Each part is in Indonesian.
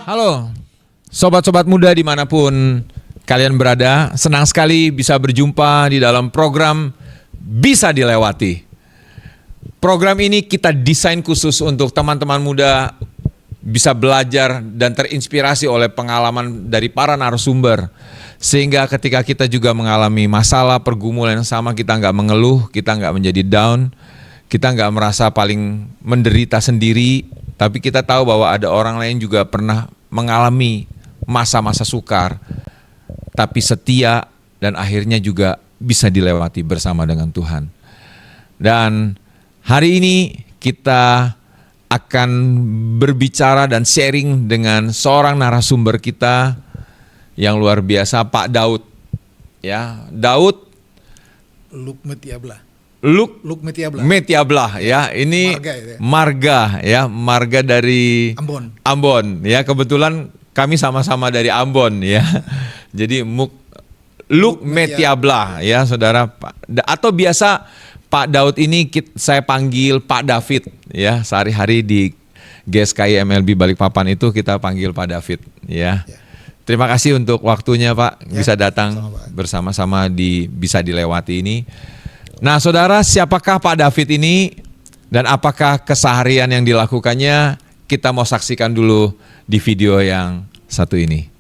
Halo, sobat-sobat muda dimanapun kalian berada, senang sekali bisa berjumpa di dalam program Bisa Dilewati. Program ini kita desain khusus untuk teman-teman muda bisa belajar dan terinspirasi oleh pengalaman dari para narasumber. Sehingga ketika kita juga mengalami masalah, pergumulan yang sama, kita nggak mengeluh, kita nggak menjadi down, kita nggak merasa paling menderita sendiri, tapi kita tahu bahwa ada orang lain juga pernah mengalami masa-masa sukar, tapi setia dan akhirnya juga bisa dilewati bersama dengan Tuhan. Dan hari ini kita akan berbicara dan sharing dengan seorang narasumber kita yang luar biasa, Pak Daud. Ya, Daud Luk Metiablah. Luk Metiablah. Metiablah ya, ini marga dari Ambon ya, kebetulan kami sama-sama dari Ambon ya. Jadi Luk Metiablah ya saudara, atau biasa Pak Daud ini saya panggil Pak David ya, sehari-hari di GSKI MLB Balikpapan itu kita panggil Pak David ya. Terima kasih untuk waktunya Pak, bisa datang bersama-sama di Bisa Dilewati ini. Nah saudara, siapakah Pak David ini dan apakah keseharian yang dilakukannya? Kita mau saksikan dulu di video yang satu ini.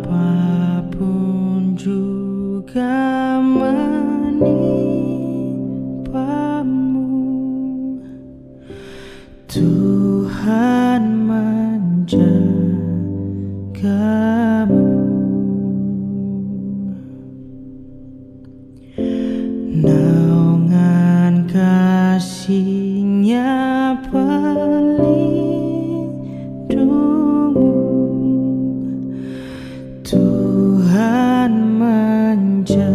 Apapun juga menimpamu, Tuhan menjagamu. Naungan kasih-Nya pelindungmu, Tuhan menjagamu.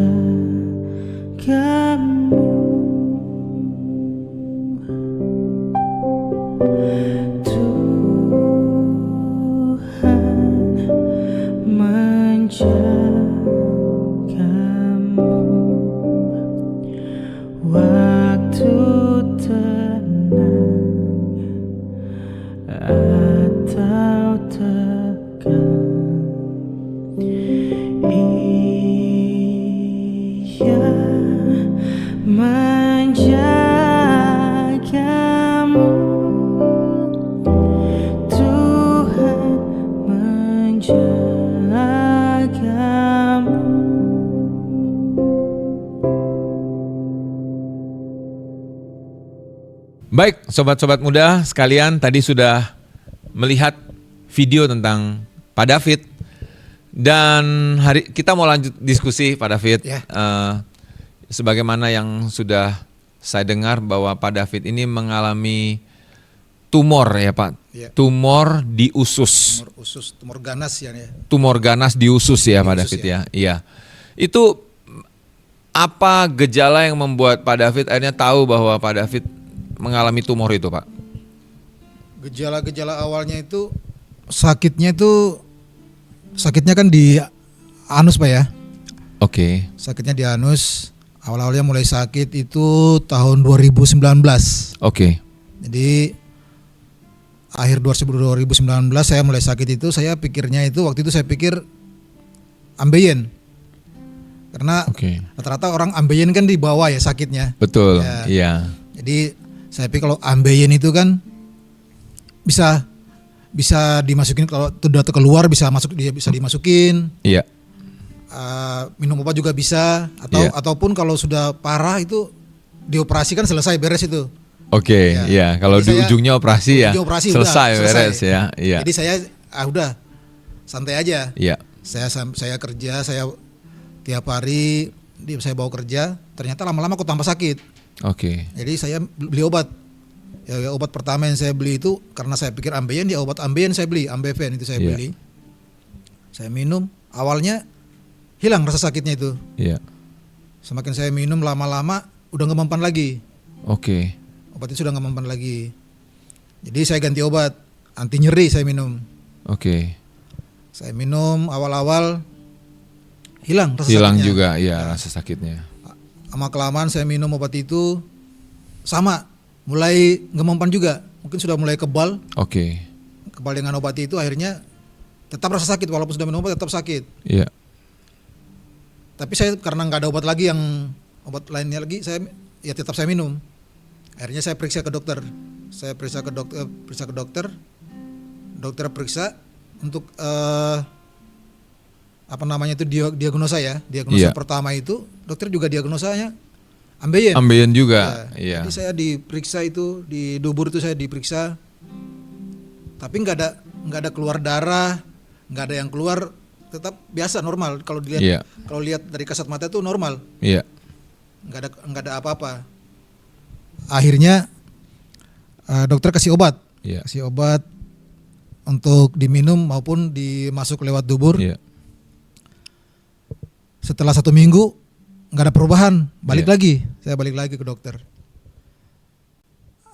Tuhan menjagamu. Waktu tenang atau tegang, Ia menjagamu. Tuhan menjagamu. Baik, sobat-sobat muda sekalian, tadi sudah melihat video tentang Pak David. Dan kita mau lanjut diskusi Pak David. Sebagaimana yang sudah saya dengar bahwa Pak David ini mengalami tumor ya Pak. Tumor di usus. Tumor ganas ya. Tumor ganas di usus ya Pak David ya. Iya. Itu apa gejala yang membuat Pak David akhirnya tahu bahwa Pak David mengalami tumor itu Pak? Gejala-gejala awalnya itu sakitnya kan di anus Pak ya. Oke. Sakitnya di anus. Awal-awalnya mulai sakit itu tahun 2019. Oke. Jadi akhir 2019 saya mulai sakit itu, saya pikirnya itu waktu itu saya pikir ambeien. Karena rata-rata orang ambeien kan di bawah ya sakitnya. Betul. Ya. Iya. Jadi saya pikir kalau ambeien itu kan bisa dimasukin, kalau sudah keluar bisa dimasukin. Iya. Minum obat juga bisa, ataupun kalau sudah parah itu dioperasi kan selesai, beres itu. Oke, ya. Kalau di ujungnya operasi ya selesai beres ya. Iya. Jadi saya udah santai aja. Iya. Saya kerja, saya tiap hari saya bawa kerja, ternyata lama-lama kok tambah sakit. Oke. Jadi saya beli obat. Ya, obat pertama yang saya beli itu karena saya pikir ambeien, ya obat ambeien saya beli, Ambeven itu saya beli. Saya minum, awalnya hilang rasa sakitnya itu. Iya. Semakin saya minum lama-lama udah nggak mempan lagi. Oke. Obat itu sudah nggak mempan lagi. Jadi saya ganti obat, anti nyeri saya minum. Oke. Saya minum awal-awal hilang rasa Hilang sakitnya. juga ya rasa sakitnya. Sama kelamaan saya minum obat itu sama, mulai nggak mempan juga. Mungkin sudah mulai kebal dengan obat itu, akhirnya tetap rasa sakit walaupun sudah minum obat tetap sakit. Iya. Tapi saya karena nggak ada obat lagi yang obat lainnya lagi, saya ya tetap saya minum. Akhirnya saya periksa ke dokter. Saya periksa ke dokter. Dokter periksa untuk diagnosa ya. Diagnosa pertama itu dokter juga diagnosanya ambeien. Ambeien juga. Iya. Jadi saya diperiksa itu di dubur itu saya diperiksa. Tapi nggak ada keluar darah, nggak ada yang keluar, tetap biasa normal. Kalau dilihat kalau lihat dari kasat mata itu normal. Iya. Nggak ada apa-apa. Akhirnya dokter kasih obat. Iya. Kasih obat untuk diminum maupun dimasuk lewat dubur. Iya. Setelah 1 minggu nggak ada perubahan, saya balik lagi ke dokter.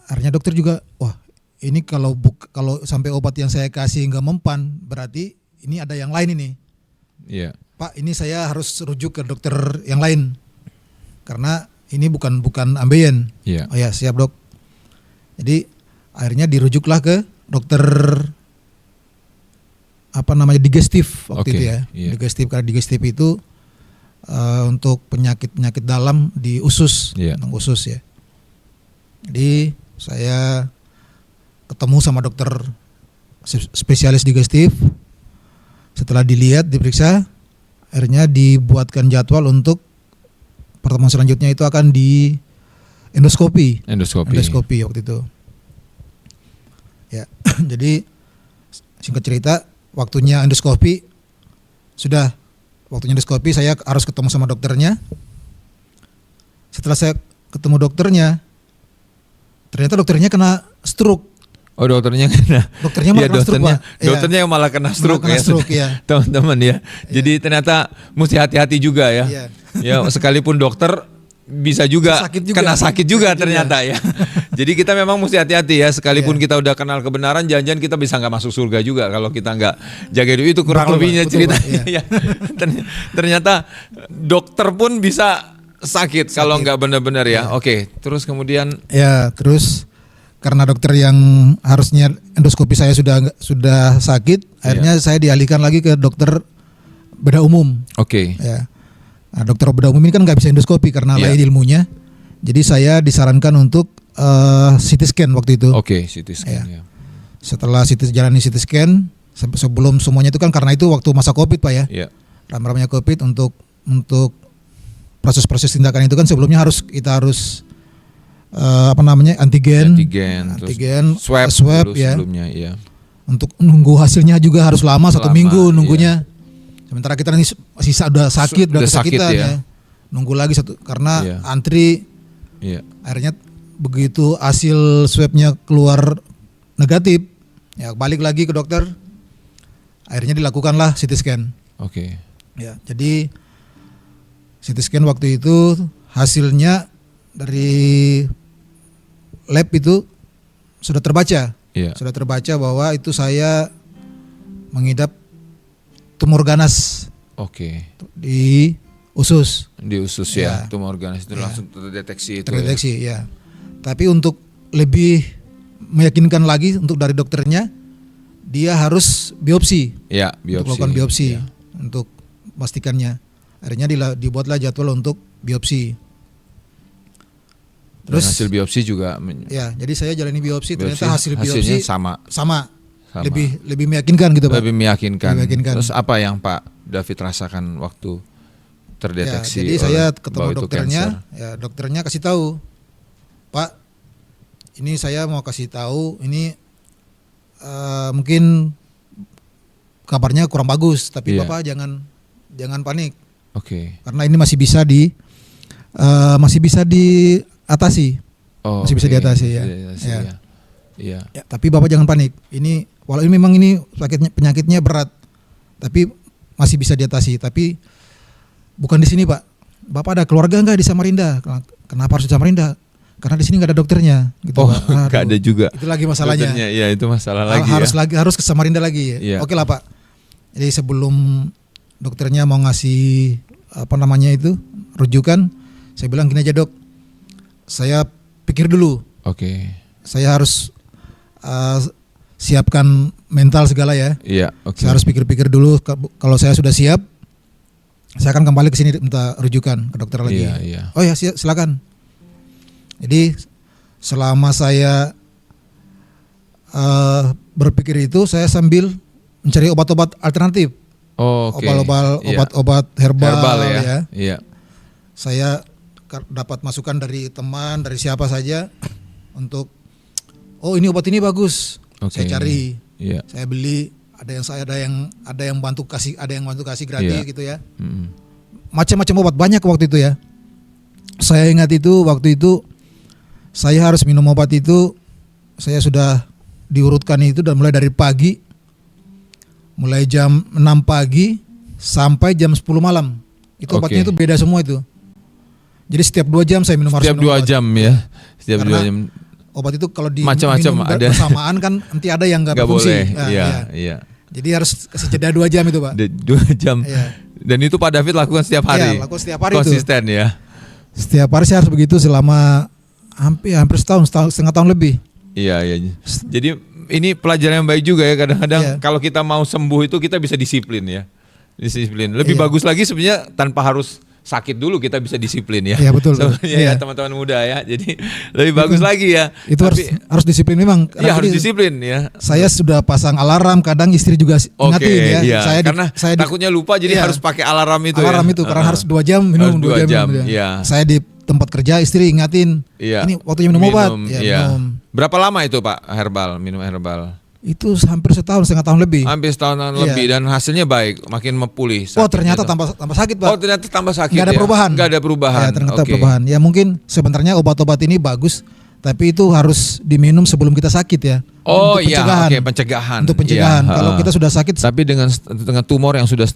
Akhirnya dokter juga, wah ini kalau sampai obat yang saya kasih nggak mempan, berarti ini ada yang lain ini. Iya. Pak, ini saya harus rujuk ke dokter yang lain karena ini bukan ambeien. Iya. Oh ya, siap dok. Jadi akhirnya dirujuklah ke dokter digestif waktu itu ya. Iya. Digestif, karena digestif itu untuk penyakit dalam di usus, tentang usus ya. Jadi saya ketemu sama dokter spesialis digestif. Setelah dilihat, diperiksa, akhirnya dibuatkan jadwal untuk pertemuan selanjutnya itu akan di endoskopi waktu itu. Ya, jadi singkat cerita, waktunya endoskopi sudah. Waktunya endoskopi saya harus ketemu sama dokternya. Setelah saya ketemu dokternya, ternyata dokternya kena stroke. Oh, dokternya kena. Dokternya malah kena stroke, Pak. Dokternya yang malah kena stroke ya. Teman-teman ya. Jadi ternyata mesti hati-hati juga ya. Iya. Ya, sekalipun dokter bisa juga kena sakit juga ternyata ya. Jadi kita memang mesti hati-hati ya. Sekalipun kita udah kenal kebenaran, jangan-jangan kita bisa nggak masuk surga juga kalau kita nggak jaga diri. Itu kurang lebihnya ceritanya. Ya. Ternyata dokter pun bisa sakit kalau nggak benar-benar ya. Oke, terus kemudian terus karena dokter yang harusnya endoskopi saya sudah sakit, akhirnya saya dialihkan lagi ke dokter bedah umum. Oke. Ya. Nah, dokter bedah umum ini kan nggak bisa endoskopi karena lain ilmunya. Jadi saya disarankan untuk CT scan waktu itu. Oke, CT scan ya. Setelah jalani CT scan, sebelum semuanya itu kan karena itu waktu masa Covid Pak ya. Iya. Ramai-ramainya Covid, untuk proses-proses tindakan itu kan sebelumnya kita harus antigen, swab ya. Sebelumnya, iya. Untuk nunggu hasilnya juga harus lama 1 minggu nunggunya. Sementara kita ini sisa udah sakit, udah kesakitan ya. Nunggu lagi karena antri. Iya. Akhirnya begitu hasil swabnya keluar negatif, ya balik lagi ke dokter. Akhirnya dilakukanlah CT scan. Oke. Ya, jadi CT scan waktu itu hasilnya dari lab itu sudah terbaca. Iya. Sudah terbaca bahwa itu saya mengidap tumor ganas. Oke. Di usus. Di usus ya. Tumor ganas itu langsung terdeteksi itu. Terdeteksi ya. Tapi untuk lebih meyakinkan lagi untuk dari dokternya, dia harus biopsi. Ya, biopsi. Untuk melakukan biopsi untuk memastikannya. Akhirnya dibuatlah jadwal untuk biopsi. Terus dan hasil biopsi juga. Ya, jadi saya jalani biopsi, ternyata hasil biopsi sama. Lebih meyakinkan gitu Pak. Lebih meyakinkan. Terus apa yang Pak David rasakan waktu terdeteksi? Ya, jadi saya ketemu dokternya, dokternya kasih tahu, Pak, ini saya mau kasih tahu, ini mungkin kabarnya kurang bagus, tapi Bapak jangan panik. Oke. Karena ini masih bisa diatasi. Masih bisa diatasi ya. Iya. Ya, tapi Bapak jangan panik. Walau memang ini penyakitnya berat, tapi masih bisa diatasi. Tapi bukan di sini Pak. Bapak ada keluarga nggak di Samarinda? Kenapa harus di Samarinda? Karena di sini nggak ada dokternya. Gitu, Oh, Pak. Aduh, nggak ada juga. Itu lagi masalahnya. Dokternya, iya itu masalah lagi Harus ke Samarinda lagi. Iya. Oke lah Pak. Jadi sebelum dokternya mau ngasih apa namanya itu rujukan, saya bilang gini aja, Dok. Saya pikir dulu. Oke. Saya harus siapkan mental segala ya. Iya, oke. Saya harus pikir-pikir dulu. Kalau saya sudah siap, saya akan kembali ke sini minta rujukan ke dokter lagi. Iya, iya. Oh ya, silakan. Jadi selama saya berpikir itu, saya sambil mencari obat-obat alternatif. Oh, oke. Iya. Obat-obat herbal ya. Iya. Saya dapat masukan dari teman, dari siapa saja untuk ini obat ini bagus. Oke. Saya cari, Iya. saya beli. Ada yang bantu kasih gratis Iya. gitu ya. Mm. Macam-macam obat banyak waktu itu ya. Saya ingat itu waktu itu saya harus minum obat itu, saya sudah diurutkan itu dan mulai dari pagi, mulai jam 6 pagi sampai jam 10 malam. Itu obatnya Oke. itu beda semua itu. Jadi setiap 2 jam saya harus Setiap minum 2 obat. jam ya. Setiap 2 Karena jam. Obat itu kalau di Macam-macam minum ada. bersamaan kan nanti ada yang nggak Nggak berfungsi. boleh. Nah, Iya, iya. iya. Jadi harus kasih jeda 2 jam itu Pak. 2 jam. Iya. Dan itu Pak David lakukan setiap hari. Iya, lakukan setiap hari itu. Konsisten ya. Setiap hari saya harus begitu selama hampir setengah tahun lebih. Iya, iya. Jadi ini pelajaran yang baik juga ya, kadang-kadang Iya. kalau kita mau sembuh itu kita bisa disiplin ya. Disiplin. Lebih Iya. bagus lagi sebenarnya tanpa harus sakit dulu kita bisa disiplin ya. Iya, betul. Sebenarnya Iya. ya teman-teman muda ya. Jadi lebih bagus lagi ya. Itu Tapi, harus disiplin memang. iya harus Jadi disiplin ya. Saya sudah pasang alarm, kadang istri juga Oke, ingatin ya. iya. Karena saya takutnya lupa jadi iya. harus pakai alarm itu alarm ya. itu karena harus 2 jam minum, Harus 2 2 jam, minum. iya. Saya di tempat kerja istri ingatin. Iya. Ini waktunya minum obat. Ya, Iya. minum. Berapa lama itu Pak minum herbal? Itu hampir setengah tahun lebih. Hampir setahunan Iya. lebih dan hasilnya baik, makin pulih. Oh, sakitnya ternyata tuh. tambah sakit, Pak. Oh ternyata tambah sakit. Nggak ada ya? perubahan. Nggak ada perubahan. Ya, ternyata Oke. perubahan. Ya mungkin sebenarnya obat-obat ini bagus, tapi itu harus diminum sebelum kita sakit ya. Oh Untuk iya, pencegahan. oke pencegahan. Untuk pencegahan. Iya, Kalau heeh. kita sudah sakit, Tapi dengan tumor yang sudah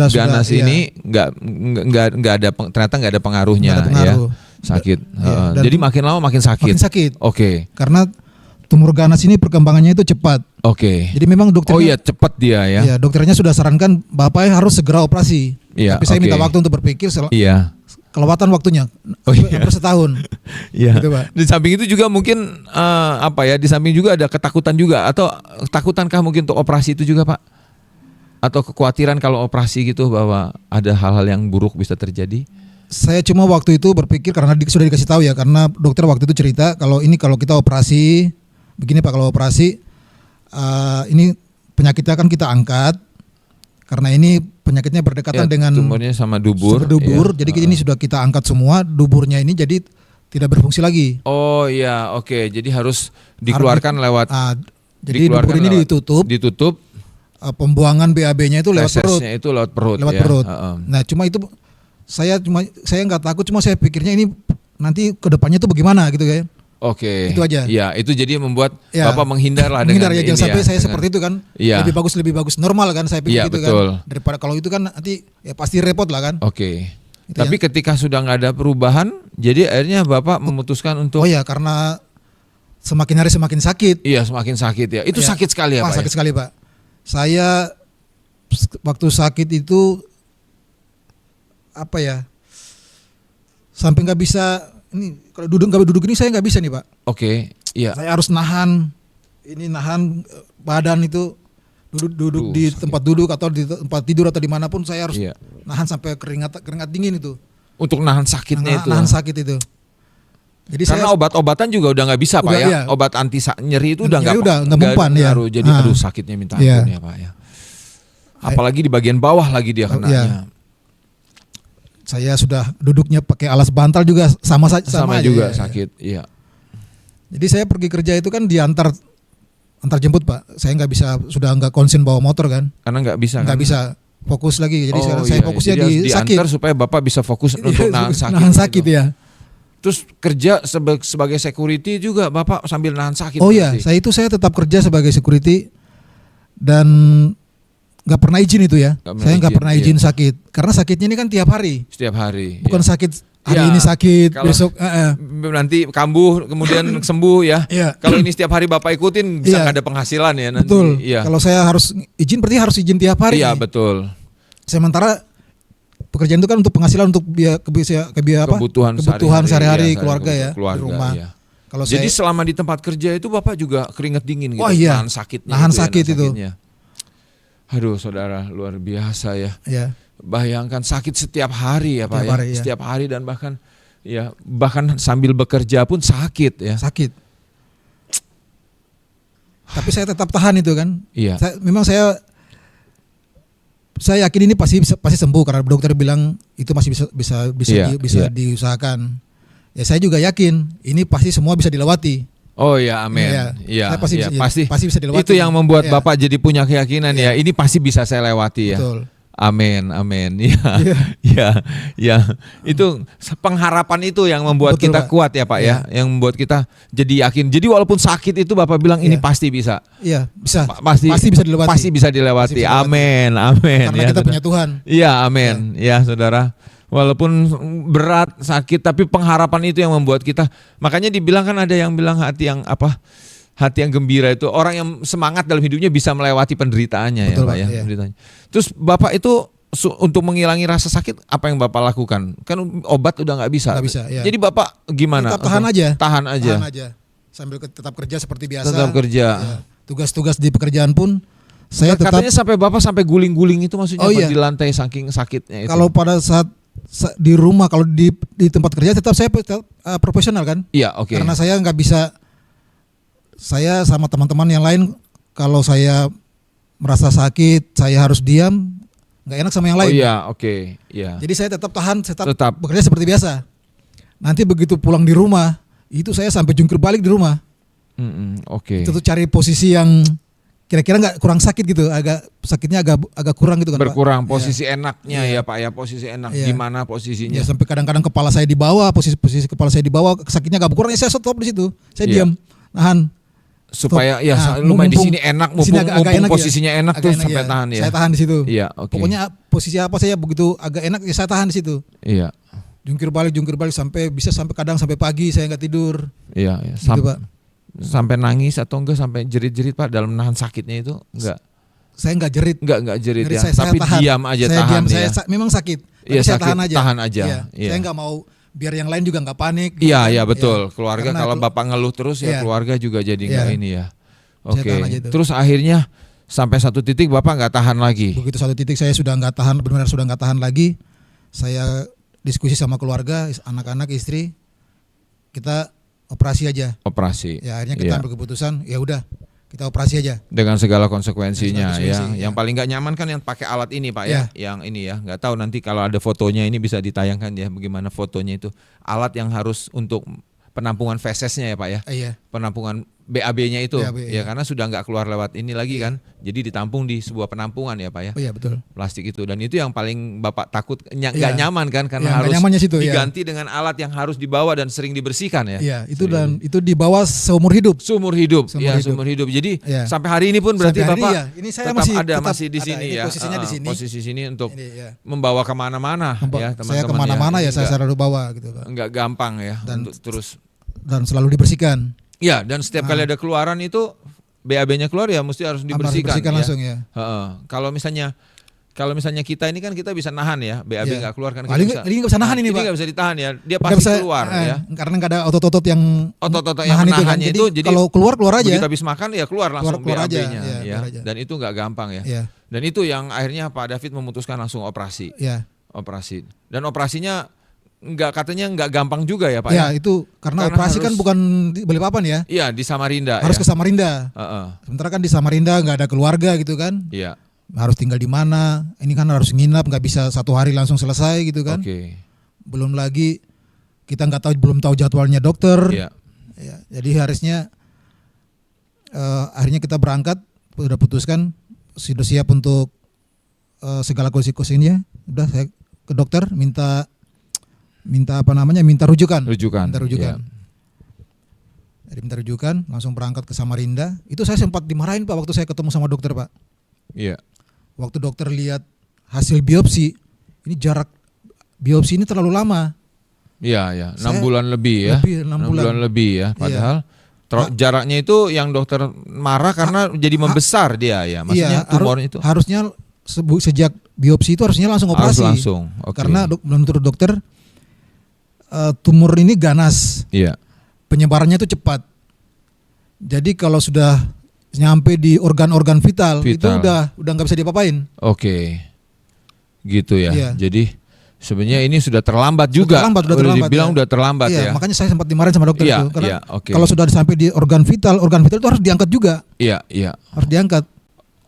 ganas iya. ini nggak ada ternyata nggak ada pengaruhnya Nggak ada pengaruh. ya. Sakit. Iya, Heeh. dan Jadi makin lama makin sakit. makin sakit. Oke. Karena tumor ganas ini perkembangannya itu cepat. Oke. Jadi memang dokternya, Oh iya cepat dia ya. ya, dokternya sudah sarankan Bapak harus segera operasi. Iya, Tapi saya oke. minta waktu untuk berpikir, Iya. kelewatan waktunya. Oh, iya. Hampir setahun. Iya. Gitu, Pak. Di samping itu juga mungkin di samping juga ada ketakutan juga atau takutankah mungkin untuk operasi itu juga Pak? Atau kekhawatiran kalau operasi gitu bahwa ada hal-hal yang buruk bisa terjadi? Saya cuma waktu itu berpikir karena sudah dikasih tahu ya, karena dokter waktu itu cerita kalau kita operasi begini Pak, kalau operasi ini penyakitnya kan kita angkat karena ini penyakitnya berdekatan Ya, dengan tumornya sama dubur. dubur. ya. Jadi ini sudah kita angkat semua duburnya ini, jadi tidak berfungsi lagi. Oh iya, oke. Jadi harus dikeluarkan lewat Jadi dikeluarkan dubur ini lewat- ditutup. pembuangan BAB-nya itu lewat perut. Fesesnya itu lewat perut. Lewat ya. perut. Heeh. Nah, saya nggak takut, cuma saya pikirnya ini nanti kedepannya itu bagaimana gitu ya. Oke. Itu aja. Ya, itu jadi membuat Ya. Bapak menghindar lah Menghindar dengan ya, jangan ini sampai ya, saya dengan- seperti itu kan. Iya. Lebih bagus normal kan saya pikir Iya, gitu betul. kan. Daripada kalau itu kan nanti ya pasti repot lah kan. Oke. Itu Tapi ya. ketika sudah nggak ada perubahan, jadi akhirnya Bapak memutuskan untuk Oh ya, karena semakin hari semakin sakit. iya semakin sakit ya. Itu Ya. sakit sekali ya Wah, Pak. sakit ya? sekali Pak. Saya waktu sakit itu sampai nggak bisa ini, kalau duduk ini saya nggak bisa nih Pak. Oke. Iya. Saya harus nahan badan itu duduk Duh, di sakit. tempat duduk atau di tempat tidur atau dimanapun saya harus Iya. nahan sampai keringat dingin itu. Untuk nahan sakitnya itu. Nahan sakit itu. Jadi Karena saya obat-obatan juga udah nggak bisa Pak Udah, ya. iya. Obat anti nyeri itu udah Nyeri nggak udah nggak mempan, ya. ngaruh. Jadi aduh sakitnya minta ampun Iya. ya Pak ya. Apalagi di bagian bawah lagi dia kenanya. Iya. Saya sudah duduknya pakai alas bantal juga sama Sama aja, juga ya. sakit. Iya. Jadi saya pergi kerja itu kan diantar jemput Pak. Saya nggak bisa, sudah nggak konsen bawa motor kan. Karena nggak bisa Nggak kan. bisa fokus lagi. Jadi Oh, sekarang saya iya. fokusnya Jadi di harus sakit. diantar supaya Bapak bisa fokus untuk nahan sakit. Nahan sakit gitu. ya. Terus kerja sebagai security juga Bapak sambil nahan sakit. Oh iya, berarti? saya tetap kerja sebagai security dan nggak pernah izin itu ya. Nggak pernah Saya nggak izin, pernah iya. izin sakit karena sakitnya ini kan tiap hari, Setiap hari. bukan iya. sakit hari Ya, ini sakit, kalau besok nanti kambuh kemudian sembuh ya. Iya. Kalau ini setiap hari Bapak ikutin bisa Iya. nggak ada penghasilan ya nanti. Betul. Iya. Kalau saya harus izin berarti harus izin tiap hari. Iya, betul. Sementara pekerjaan itu kan untuk penghasilan untuk kebutuhan sehari-hari, sehari-hari iya, keluarga ya keluarga, di rumah. iya. Kalau Jadi saya selama di tempat kerja itu Bapak juga keringet dingin gitu. Oh iya. Nahan sakitnya. Nahan itu ya, sakit itu. sakitnya. Aduh, saudara, luar biasa ya. ya Bayangkan sakit setiap hari ya Pak Setiap ya. hari, ya. Setiap hari dan bahkan sambil bekerja pun sakit ya. sakit. Tapi saya tetap tahan itu kan. Iya. Memang saya yakin ini pasti sembuh karena dokter bilang itu masih Iya, iya. diusahakan. Ya saya juga yakin ini pasti semua bisa dilewati. Oh ya, amin. Iya. Iya, Saya pasti iya, bisa- pasti bisa dilewati. Itu yang membuat Iya. Bapak jadi punya keyakinan ya. Ini pasti bisa saya lewati ya. Betul. Amin, amin. Ya, Iya. ya, ya. Itu pengharapan itu yang membuat Betul, kita Pak. kuat ya Pak ya. Yang membuat kita jadi yakin. Jadi walaupun sakit itu Bapak bilang ini Iya. pasti bisa. Iya, bisa. Pasti bisa dilewati. Pasti bisa dilewati. Pasti bisa dilewati. Amin, amin. Karena ya, kita saudara. punya Tuhan. Iya, amin. Ya, saudara. Walaupun berat, sakit, tapi pengharapan itu yang membuat kita. Makanya dibilang kan ada yang bilang hati yang gembira itu orang yang semangat dalam hidupnya bisa melewati penderitaannya. Betul, ya Pak Pak, ya. iya. Penderitaannya. Terus Bapak itu untuk menghilangi rasa sakit apa yang Bapak lakukan? Kan obat udah nggak bisa. Nggak bisa, iya. Jadi Bapak gimana? Tetap tahan aja. Tahan aja. Tahan aja. Sambil tetap kerja seperti biasa. Tetap kerja. Ya. Tugas-tugas di pekerjaan pun saya tetap. Katanya sampai Bapak sampai guling-guling itu maksudnya Oh, apa? iya. Di lantai saking sakitnya itu. Kalau pada saat di rumah, kalau di tempat kerja tetap saya profesional kan. Iya, oke. Karena saya nggak bisa. Saya sama teman-teman yang lain kalau saya merasa sakit, saya harus diam, nggak enak sama yang Oh lain. iya, oke. Iya. Jadi saya tetap tahan, Tetap. bekerja seperti biasa. Nanti begitu pulang di rumah, itu saya sampai jungkir balik di rumah. Oke. Itu tuh cari posisi yang kira-kira nggak kurang sakit gitu, sakitnya agak kurang gitu kan, Pak. Berkurang Iya. posisi enaknya Iya. ya Pak ya, posisi enak Iya. di mana posisinya. Ya sampai kadang-kadang kepala saya di bawah, posisi kepala saya di bawah, sakitnya agak berkurang, ya saya stop di situ. Saya Iya. diam, nahan. Supaya Stop. ya Nah, lumayan di mumpung- sini enak, di sini mumpung, agak enak ya. posisinya enak Agak tuh enak sampai ya. tahan ya. Saya tahan di situ. Iya, oke. Pokoknya posisi apa saya begitu agak enak ya saya tahan di situ. Iya. Jungkir balik sampai kadang sampai pagi saya nggak tidur. Iya, iya. Gitu, Pak. Sampai nangis atau enggak sampai jerit-jerit Pak dalam menahan sakitnya itu? Enggak. Saya nggak jerit. Enggak jerit Ngeri, ya. saya Tapi tahan. diam aja, saya tahan diam, ya. memang sakit. Tapi Iya, saya sakit, tahan aja. tahan aja. Iya. Iya. Saya nggak mau biar yang lain juga nggak panik. Iya, kan. iya betul. Iya. Keluarga Karena kalau Bapak ngeluh terus ya Iya. keluarga juga jadi enggak Iya. ini ya. Saya Oke. tahan aja itu. Terus akhirnya sampai satu titik Bapak nggak tahan lagi. Begitu satu titik saya sudah nggak tahan, benar-benar sudah nggak tahan lagi. Saya diskusi sama keluarga, anak-anak, istri, kita operasi aja. Operasi. Ya akhirnya kita Iya. ambil keputusan, ya udah kita operasi aja. Dengan segala konsekuensinya Dengan segala ya. konsekuensi, ya. Yang paling nggak nyaman kan yang pakai alat ini Pak ya. Yang ini ya. Nggak tahu nanti kalau ada fotonya ini bisa ditayangkan ya bagaimana fotonya itu. Alat yang harus untuk penampungan fesesnya ya Pak ya. Iya. Penampungan BAB-nya itu. BAB, ya iya. karena sudah nggak keluar lewat ini lagi kan. Jadi ditampung di sebuah penampungan ya Pak ya. Oh iya betul. Plastik itu dan itu yang paling Bapak takut nggak Iya. nyaman kan karena Iya, nggak harus nyamannya situ, iya. diganti dengan alat yang harus dibawa dan sering dibersihkan ya. Iya, itu Sering dan itu dibawa seumur hidup. Seumur hidup, Seumur ya hidup. seumur hidup. Jadi Iya. sampai hari ini pun berarti Sampai hari Bapak iya. Ini saya tetap masih ada tetap masih di ada. sini Ini ya. posisinya di sini. Posisi sini untuk Ini, ya. membawa kemana-mana ya teman-teman. Saya kemana-mana ya saya Enggak- selalu bawa gitu Pak. enggak gampang ya Dan- untuk terus. Dan selalu dibersihkan. Ya dan setiap kali ada keluaran itu BAB-nya keluar ya mesti harus dibersihkan. Dibersihkan ya. langsung ya. Heeh. Kalau misalnya kita ini kan kita bisa nahan ya BAB Iya. nggak keluar kan Paling ini nggak bisa nahan ini, ini Pak. nggak bisa ditahan ya. Dia Nggak pasti bisa, keluar ya. Karena nggak ada otot-otot yang Otot-otot yang nahan itu kan. menahannya itu, jadi kalau keluar aja. Begitu habis makan ya keluar langsung Keluar aja, BAB-nya iya, ya. keluar aja. Dan itu nggak gampang ya. Iya. Dan itu yang akhirnya Pak David memutuskan langsung operasi. Ya. Operasi. Dan operasinya katanya nggak gampang juga ya Pak Ya, ya. itu karena Karena operasi harus- kan bukan di Balikpapan ya. Iya di Samarinda Harus ya. ke Samarinda. Heeh. Sementara kan di Samarinda nggak ada keluarga gitu kan. Iya. Harus tinggal di mana? Ini kan harus nginap, nggak bisa satu hari langsung selesai gitu kan. Oke. Belum lagi kita belum tahu jadwalnya dokter. Iya. Ya, jadi harusnya akhirnya kita berangkat, udah putuskan sudah siap untuk segala konsekuensinya. Udah saya ke dokter minta rujukan. Rujukan. Minta rujukan. Iya. Jadi minta rujukan, langsung berangkat ke Samarinda. Itu saya sempat dimarahin Pak waktu saya ketemu sama dokter Pak. Iya. Waktu dokter lihat hasil biopsi, ini jarak biopsi ini terlalu lama. Iya, ya. 6 Saya bulan lebih ya. lebih, 6 bulan. lebih ya. Padahal jaraknya itu yang dokter marah karena jadi membesar dia ya. Maksudnya tumornya itu harusnya sejak biopsi itu harusnya langsung harus operasi. langsung. Oke. Karena menurut dokter tumor ini ganas. Iya. Penyebarannya itu cepat. Jadi kalau sudah nyampe di organ-organ vital, itu udah nggak bisa diapa-apain. Oke. Gitu ya. Iya. Jadi sebenarnya ini sudah terlambat juga. Udah terlambat. Dibilang Ya. udah terlambat Iya, ya. makanya saya sempat dimarahin sama dokter Iya, itu karena iya, oke. kalau sudah sampai di organ vital itu harus diangkat juga. Iya, iya. Harus diangkat.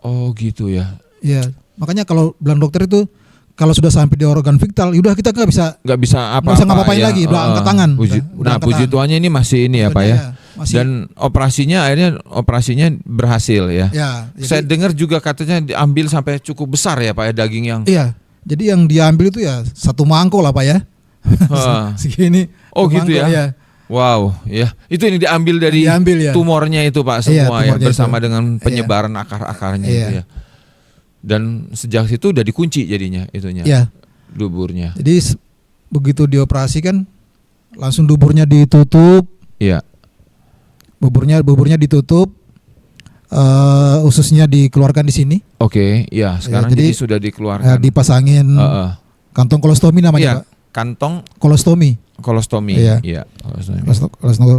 Oh, gitu ya. Iya. Makanya kalau bilang dokter itu kalau sudah sampai di organ vital, udah kita nggak bisa apa-apa ngapain ya. lagi, udah angkat tangan. Udah Nah, angkat puji tangan. Tuhannya ini masih ini ya, Pak ya. Masih. Dan operasinya berhasil ya. Ya, Saya dengar juga katanya diambil sampai cukup besar ya, Pak ya, daging yang. Iya. Jadi yang diambil itu ya 1 mangkok lah, Pak ya. Hah. Segini. Oh, 1 gitu mangkok, ya. Wow, ya. Itu ini diambil dari ya. tumornya itu, Pak, Iya, semua ya, tumornya bersama itu. dengan penyebaran akar-akarnya Iya. itu ya. Dan sejak situ udah dikunci jadinya itunya. Iya. Duburnya. Jadi begitu dioperasi kan langsung duburnya ditutup, Iya. buburnya ditutup, ususnya dikeluarkan di sini, Oke, ya, sekarang jadi, jadi sudah dikeluarkan. dipasangin kantong kolostomi Iya, namanya, Pak. kantong Kolostomi. kolostomi. Iya. Iya, kolostomi.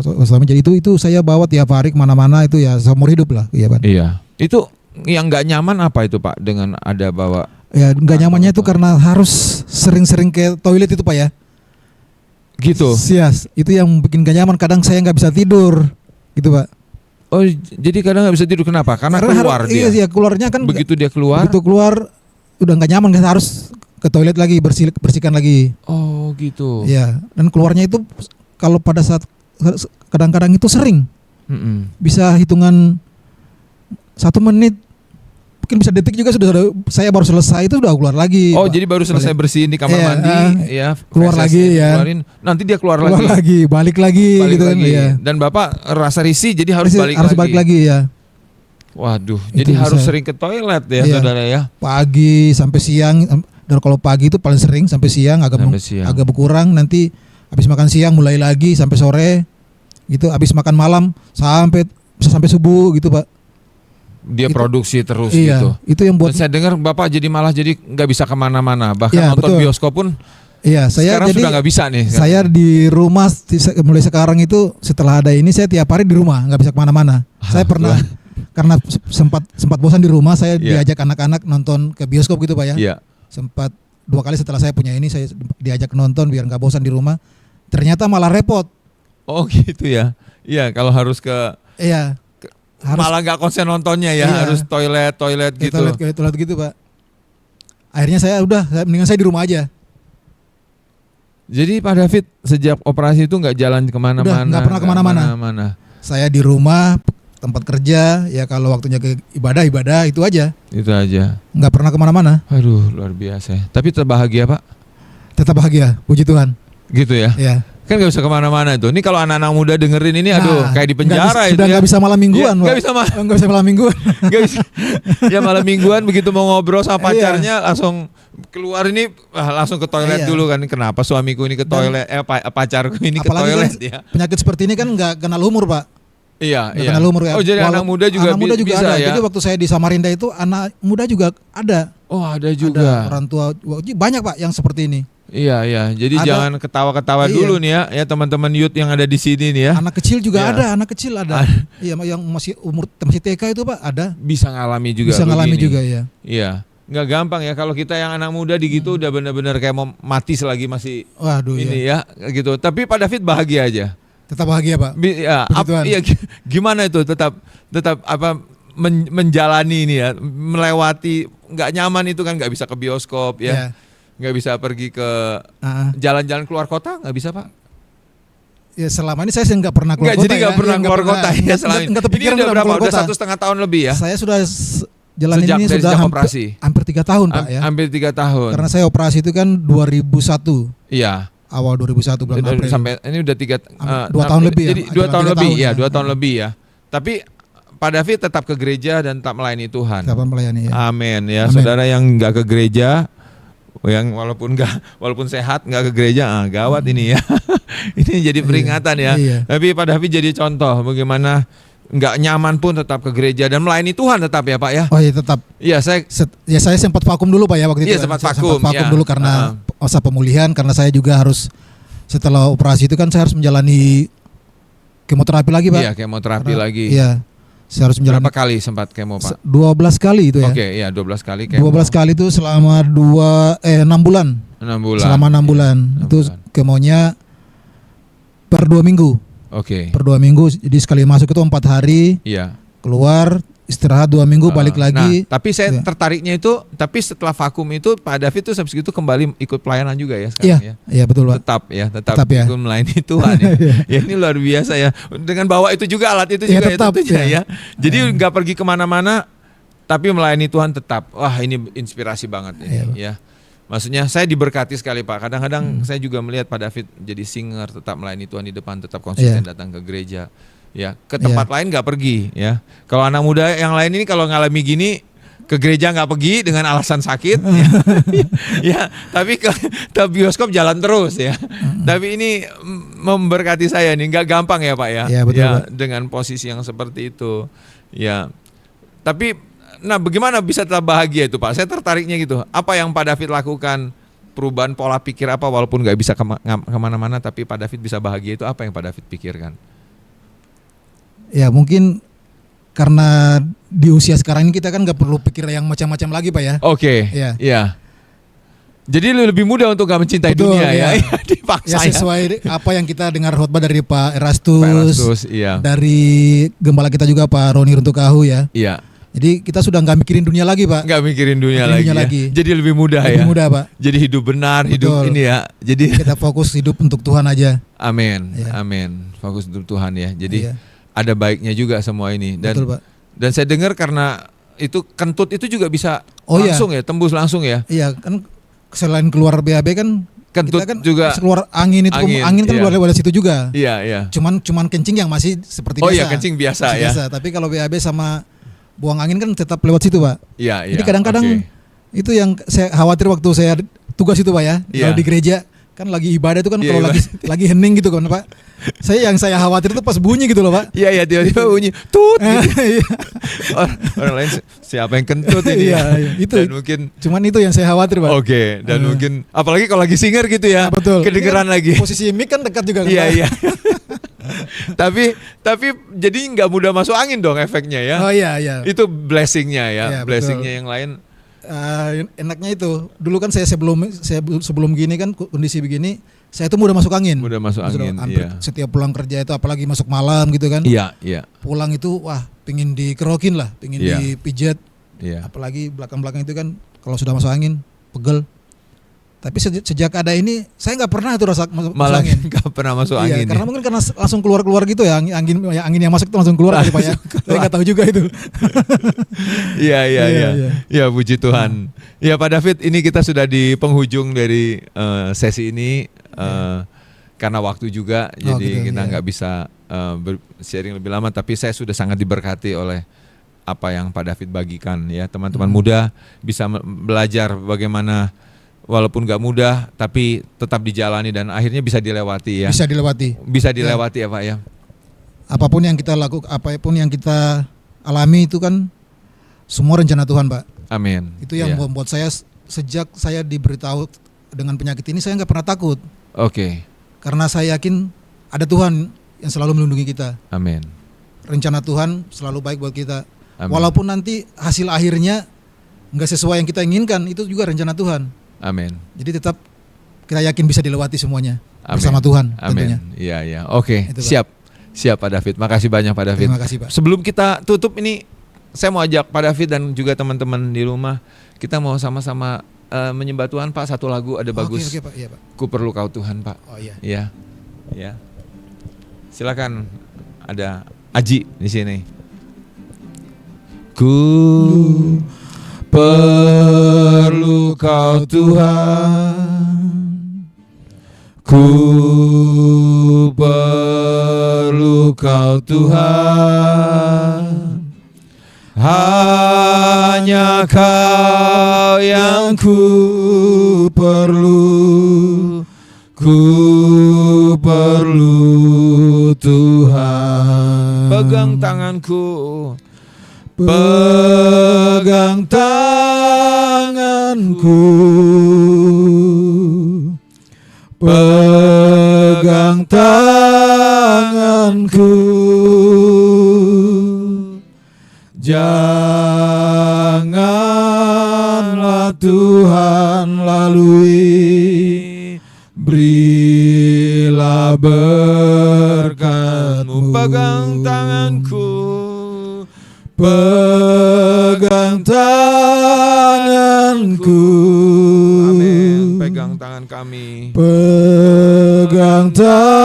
Kolostomi. Jadi itu saya bawa tiap hari kemana-mana itu ya seumur hidup lah, iya Pak. Iya. Itu yang nggak nyaman apa itu, Pak, dengan ada bawa? Ya nggak nyamannya itu karena harus sering-sering ke toilet itu, Pak ya. Gitu. Sias, itu yang bikin gak nyaman. Kadang saya nggak bisa tidur, gitu Pak. Oh, jadi kadang nggak bisa tidur, kenapa? Karena keluar dia. Iya, keluarnya kan Begitu dia keluar. begitu keluar udah nggak nyaman, kan harus ke toilet lagi, bersihkan lagi. Oh, gitu. Ya, dan keluarnya itu kalau pada saat kadang-kadang itu sering, bisa hitungan 1 menit, mungkin bisa detik juga sudah saya baru selesai itu udah keluar lagi. Oh, Pak. jadi baru selesai bersihin di kamar Iya, mandi, ya. keluar feses lagi, ya. dikeluarin, nanti dia keluar Keluar lagi, balik lagi, balik gitu kan. lagi. Iya. Dan Bapak rasa risih, jadi harus balik lagi ya. Waduh, Itu jadi harus bisa. sering ke toilet ya, Iya. saudara ya. Pagi sampai siang, dan kalau pagi itu paling sering sampai siang, Sampai siang. agak berkurang, nanti habis makan siang mulai lagi sampai sore, gitu. Habis makan malam bisa sampai subuh gitu, Pak. Dia Itu- produksi terus Iya, gitu. itu yang buat. Dan saya dengar Bapak jadi malah jadi nggak bisa kemana-mana, bahkan Iya, nonton betul. bioskop pun Iya, saya sekarang jadi sudah nggak bisa nih. saya di rumah mulai sekarang itu setelah ada ini saya tiap hari di rumah, nggak bisa kemana-mana. Saya pernah karena sempat bosan di rumah, saya Iya. diajak anak-anak nonton ke bioskop gitu, Pak ya. Iya. Sempat 2 kali setelah saya punya ini, saya diajak nonton biar nggak bosan di rumah. Ternyata malah repot. Oh, gitu ya. Iya, kalau harus ke Iya. malah nggak konsen nontonnya ya, Iya. harus toilet Ke gitu. toilet gitu, Pak. Akhirnya mendingan saya di rumah aja. Jadi Pak David sejak operasi itu nggak jalan kemana-mana. Udah, nggak pernah kemana-mana. Saya di rumah, tempat kerja, ya kalau waktunya ke ibadah itu aja. Itu aja. Nggak pernah kemana-mana. Aduh, luar biasa. Tapi tetap bahagia, Pak. Tetap bahagia, puji Tuhan. Gitu ya. Ya. Kan nggak bisa kemana-mana itu. Ini kalau anak-anak muda dengerin ini, aduh, kayak di penjara itu. Sudah ya. nggak bisa malam mingguan, Iya, nggak Pak. bisa malam. Nggak bisa malam mingguan. Gak bisa. Ya malam mingguan begitu mau ngobrol sama Iya. pacarnya langsung keluar ini langsung ke toilet Iya. dulu kan. Kenapa suamiku ini ke toilet, pacarku ini ke Apalagi toilet kan ya. penyakit seperti ini kan nggak kenal umur, Pak. Iya, Nggak iya. kenal umur ya. Oh, jadi anak muda juga, bisa ada. ya. Jadi waktu saya di Samarinda itu anak muda juga ada. Oh, ada Ada juga. orang tua banyak, Pak, yang seperti ini. Iya, iya. Jadi Ada. jangan ketawa-ketawa Iya. dulu nih ya teman-teman youth yang ada di sini nih ya. Anak kecil juga Iya. ada, anak kecil ada. Iya, yang masih TK itu, Pak, ada. Bisa ngalami juga. Bisa ngalami begini. juga ya. Iya. Nggak gampang ya kalau kita yang anak muda digitu udah benar-benar kayak mau mati selagi masih Waduh, ini ya. ya gitu. Tapi Pak David bahagia aja. Tetap bahagia, Pak. Ya, Puji Tuhan. iya, gimana itu tetap apa menjalani ini ya, melewati nggak nyaman itu kan, nggak bisa ke bioskop ya, Iya. nggak bisa pergi ke Ah, jalan-jalan keluar kota, nggak bisa Pak. ya selama ini saya sih nggak pernah keluar Nggak, kota. jadi nggak ya. pernah Iya, keluar kota ya nggak- selama ini. nggak Ini terpikir udah berapa? keluar Udah kota. 1,5 tahun lebih ya. Saya sudah jalan Sejak- ini dari sudah sejak hampir, operasi? hampir 3 tahun, Pak ya. Hampir 3 tahun. Karena saya operasi itu kan 2001, Iya. awal 2001 bulan April. Sampai ini udah 2 tahun lebih ya, Jadi 2 jalan tahun 3 lebih tahun ya, ya. 2 tahun lebih ya. Tapi Pak David tetap ke gereja dan tetap melayani Tuhan. Kapan melayani ya? Amin ya. Amin. Saudara yang nggak ke gereja, yang walaupun sehat nggak ke gereja, gawat ini ya. Ini jadi peringatan ya. Iya. Tapi Pak David jadi contoh bagaimana nggak nyaman pun tetap ke gereja dan melayani Tuhan tetap ya Pak ya. Oh iya tetap. Iya Saya sempat vakum dulu Pak ya waktu itu. Iya, sempat Saya vakum, ya. dulu karena masa pemulihan, karena saya juga harus setelah operasi itu kan saya harus menjalani kemoterapi lagi Pak. Iya, kemoterapi Karena- lagi. Iya. Saya harus menjalani Berapa kali sempat kemo Pak? 12 kali itu ya. Oke, iya 12 kali kemo. 12 kali itu selama 6 bulan. 6 bulan. Selama 6 bulan. 6 Itu bulan. kemonya per 2 minggu. Oke. Per 2 minggu. Jadi sekali masuk itu 4 hari, Iya. keluar, istirahat 2 minggu, balik lagi. Nah, tapi saya Iya. tertariknya itu, tapi setelah vakum itu Pak David tuh habis itu kembali ikut pelayanan juga ya Iya, sekarang ya. iya betul Pak. Tetap Tetap ya. ikut melayani Tuhan ya. Ya ini luar biasa ya. Dengan bawa itu juga alat itu Iya, juga tetap, ya tentunya ya. ya. Jadi nggak pergi kemana-mana, tapi melayani Tuhan tetap. Wah ini inspirasi banget ini Iya, Pak. ya. Maksudnya saya diberkati sekali Pak. Kadang-kadang saya juga melihat Pak David jadi singer, tetap melayani Tuhan di depan, tetap konsisten Iya. datang ke gereja. Ya, ke tempat lain nggak pergi ya. Kalau anak muda yang lain ini kalau ngalami gini ke gereja nggak pergi dengan alasan sakit ya. Ya, tapi ke bioskop jalan terus ya. Tapi ini memberkati saya nih, nggak gampang ya Pak ya. Iya, betul, ya, Pak. dengan posisi yang seperti itu. Ya. Tapi nah bagaimana bisa tetap bahagia itu Pak? Saya tertariknya gitu. Apa yang Pak David lakukan? Perubahan pola pikir apa walaupun nggak bisa kemana-mana tapi Pak David bisa bahagia itu apa yang Pak David pikirkan? Ya mungkin karena di usia sekarang ini kita kan nggak perlu pikir yang macam-macam lagi Pak ya. Oke. Iya. Iya. Jadi lebih mudah untuk gak mencintai Betul, dunia ya. iya. Dipaksa Ya sesuai apa yang kita dengar khotbah dari Pak Erastus, Pak Erastus, iya. dari gembala kita juga Pak Roni Runtukahu ya. Iya. Jadi kita sudah nggak mikirin dunia lagi Pak. Nggak mikirin dunia, Mikirin lagi, dunia ya. lagi. Jadi lebih mudah Lebih ya. mudah Pak. Jadi hidup benar, hidup Betul. ini ya. Jadi Kita fokus hidup untuk Tuhan aja. amin, Iya. amin. Fokus untuk Tuhan ya. Jadi Iya. ada baiknya juga semua ini. Dan Betul Pak. dan saya dengar karena itu kentut itu juga bisa Oh, iya. langsung ya, tembus langsung ya. Iya kan selain keluar BAB kan Kentut kita kan juga keluar angin itu angin kan iya. keluar lewat situ juga. Iya, iya. Cuman kencing yang masih seperti Oh biasa. iya, kencing biasa Masih ya. biasa. Tapi kalau BAB sama buang angin kan tetap lewat situ Pak. Iya, iya. Jadi kadang-kadang Oke. itu yang saya khawatir waktu saya tugas itu Pak ya. Iya. Kalau di gereja kan lagi ibadah itu kan Iya, kalau lagi hening gitu kan Pak. Yang saya khawatir itu pas bunyi gitu loh Pak. Iya, iya, tiba-tiba bunyi tut gitu. Iya. Orang lain siapa yang kentut ini Iya, ya? iya. Itu. Dan mungkin Cuman itu yang saya khawatir Pak. oke, dan mungkin apalagi kalau lagi singer gitu ya, Betul. kedengeran Ini kan lagi. Posisi mic kan dekat juga kan Iya, Pak. iya. tapi jadi nggak mudah masuk angin dong efeknya ya. Oh iya iya. Itu blessingnya ya, Iya, blessingnya betul. yang lain. Enaknya itu dulu kan saya sebelum gini kan kondisi begini saya tuh mudah masuk angin. Mudah masuk angin, hampir iya. setiap pulang kerja itu apalagi masuk malam gitu kan. Iya, iya, Pulang itu wah pingin dikerokin lah, pingin Iya. dipijat. iya. Apalagi belakang-belakang itu kan kalau sudah masuk angin pegel. Tapi sejak ada ini saya nggak pernah tuh rasa masuk Malah angin. nggak pernah masuk Iya, angin. karena ya. mungkin karena langsung keluar gitu ya angin yang masuk itu langsung keluar kali Pak ya. Saya nggak tahu juga itu. Iya, iya, Iya, iya. iya. Ya, puji Tuhan. Ya, Pak David, ini kita sudah di penghujung dari sesi ini karena waktu juga, Oh, jadi gitu, kita iya. nggak bisa sharing lebih lama. Tapi saya sudah sangat diberkati oleh apa yang Pak David bagikan. Ya, teman-teman muda bisa belajar bagaimana walaupun nggak mudah, tapi tetap dijalani dan akhirnya bisa dilewati ya. Bisa dilewati. Bisa dilewati ya Pak ya. Apapun yang kita lakukan, apapun yang kita alami itu kan semua rencana Tuhan Pak. Amin. Itu yang Ya. membuat saya sejak saya diberitahu dengan penyakit ini saya nggak pernah takut Oke. karena saya yakin ada Tuhan yang selalu melindungi kita. Amin. Rencana Tuhan selalu baik buat kita. Amin. Walaupun nanti hasil akhirnya nggak sesuai yang kita inginkan, itu juga rencana Tuhan. Amin. Jadi tetap kita yakin bisa dilewati semuanya Amin. bersama Tuhan Amin. tentunya. Iya, iya. Oke, Itu, Pak. siap. Siap Pak David. Makasih banyak Pak David. Terima kasih Pak. Sebelum kita tutup ini, saya mau ajak Pak David dan juga teman-teman di rumah, kita mau sama-sama menyembah Tuhan Pak. Satu lagu ada bagus. Oke Pak, iya Pak. Ku perlu kau Tuhan Pak. Oh iya. Iya. Iya. Silakan, ada Aji di sini. Ku perlu kau Tuhan, ku perlu kau Tuhan, hanya hanya Kau yang ku perlu Tuhan. pegang tanganku, Pegang tanganku, pegang tanganku, janganlah Tuhan lalui, berilah berkat-Mu. pegang tanganku, Pegang tanganku. amin. Pegang tangan kami, Pegang tanganku.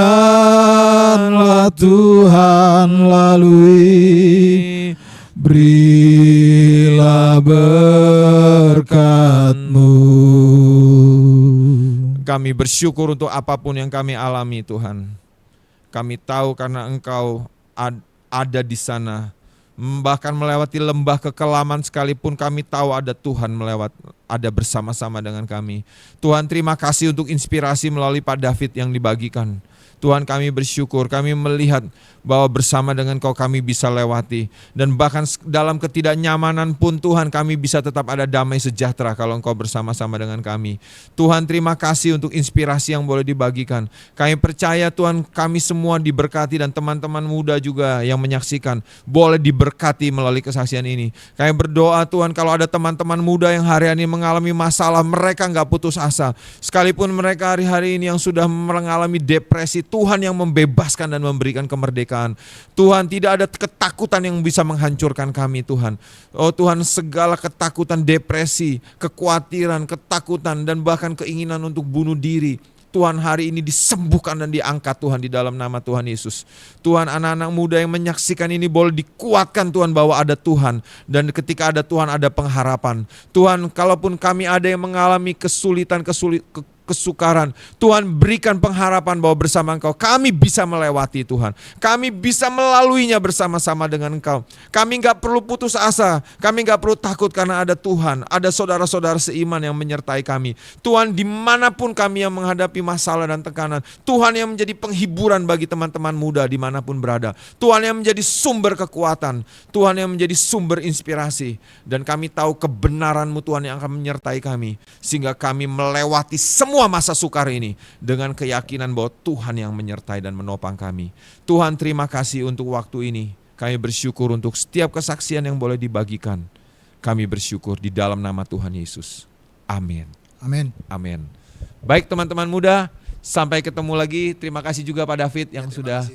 Janganlah Tuhan lalui, berilah berkat-Mu. kami bersyukur untuk apapun yang kami alami Tuhan. Kami tahu karena Engkau ada di sana. Bahkan melewati lembah kekelaman sekalipun kami tahu ada Tuhan ada bersama-sama dengan kami. Tuhan, terima kasih untuk inspirasi melalui Pak David yang dibagikan. Tuhan, kami bersyukur, kami melihat bahwa bersama dengan Kau kami bisa lewati. Dan bahkan dalam ketidaknyamanan pun Tuhan, kami bisa tetap ada damai sejahtera kalau Engkau bersama-sama dengan kami. Tuhan, terima kasih untuk inspirasi yang boleh dibagikan. Kami percaya Tuhan, kami semua diberkati dan teman-teman muda juga yang menyaksikan boleh diberkati melalui kesaksian ini. Kami berdoa Tuhan, kalau ada teman-teman muda yang hari ini mengalami masalah, mereka gak putus asa. Sekalipun mereka hari-hari ini yang sudah mengalami depresi, Tuhan yang membebaskan dan memberikan kemerdekaan. Tuhan, tidak ada ketakutan yang bisa menghancurkan kami Tuhan. Oh Tuhan, segala ketakutan, depresi, kekhawatiran, ketakutan, dan bahkan keinginan untuk bunuh diri, Tuhan hari ini disembuhkan dan diangkat Tuhan di dalam nama Tuhan Yesus. Tuhan, anak-anak muda yang menyaksikan ini boleh dikuatkan Tuhan bahwa ada Tuhan. Dan ketika ada Tuhan ada pengharapan. Tuhan, kalaupun kami ada yang mengalami kesukaran, Tuhan berikan pengharapan bahwa bersama Engkau kami bisa melewati Tuhan. Kami bisa melaluinya bersama-sama dengan Engkau. Kami gak perlu putus asa, kami gak perlu takut karena ada Tuhan. Ada saudara-saudara seiman yang menyertai kami. Tuhan, dimanapun kami yang menghadapi masalah dan tekanan, Tuhan yang menjadi penghiburan bagi teman-teman muda dimanapun berada. Tuhan yang menjadi sumber kekuatan, Tuhan yang menjadi sumber inspirasi. Dan kami tahu kebenaran-Mu Tuhan yang akan menyertai kami, sehingga kami melewati semua masa sukar ini dengan keyakinan bahwa Tuhan yang menyertai dan menopang kami. Tuhan, terima kasih untuk waktu ini. Kami bersyukur untuk setiap kesaksian yang boleh dibagikan. Kami bersyukur di dalam nama Tuhan Yesus. Amin. Amin. Amin. Baik teman-teman muda, sampai ketemu lagi. Terima kasih juga Pak David yang sudah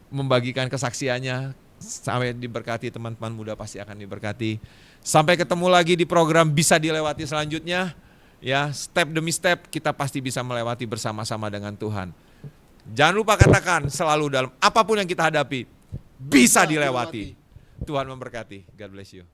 membagikan kesaksiannya. Sampai diberkati, teman-teman muda pasti akan diberkati. Sampai ketemu lagi di program Bisa Dilewati selanjutnya. Ya, step demi step kita pasti bisa melewati bersama-sama dengan Tuhan. Jangan lupa katakan selalu dalam apapun yang kita hadapi bisa dilewati. Tuhan memberkati. God bless you.